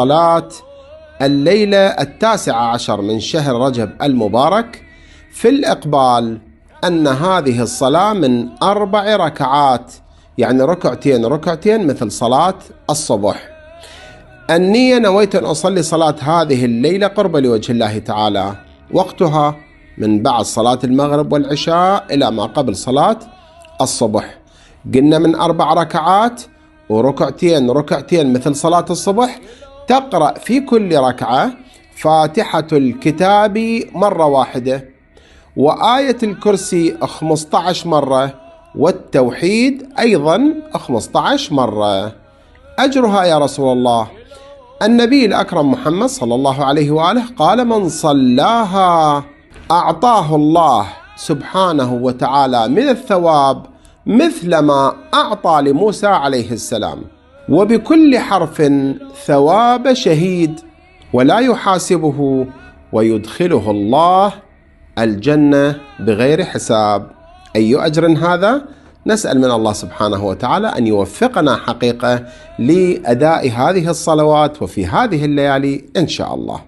صلاة الليلة 19 من شهر رجب المبارك في الإقبال أن هذه الصلاة من 4 ركعات، يعني ركعتين ركعتين مثل صلاة الصبح. النية: نويت أن أصلي صلاة هذه الليلة قرب لوجه الله تعالى. وقتها من بعد صلاة المغرب والعشاء إلى ما قبل صلاة الصبح. قلنا من 4 ركعات وركعتين ركعتين مثل صلاة الصبح. تقرأ في كل ركعة فاتحة الكتاب مرة واحدة، وآية الكرسي 15 مرة، والتوحيد أيضا 15 مرة. أجرها يا رسول الله: النبي الأكرم محمد صلى الله عليه وآله قال: من صلاها أعطاه الله سبحانه وتعالى من الثواب مثل ما أعطى لموسى عليه السلام، وبكل حرف ثواب شهيد، ولا يحاسبه، ويدخله الله الجنة بغير حساب. أي أجر هذا؟ نسأل من الله سبحانه وتعالى أن يوفقنا حقيقة لأداء هذه الصلوات وفي هذه الليالي إن شاء الله.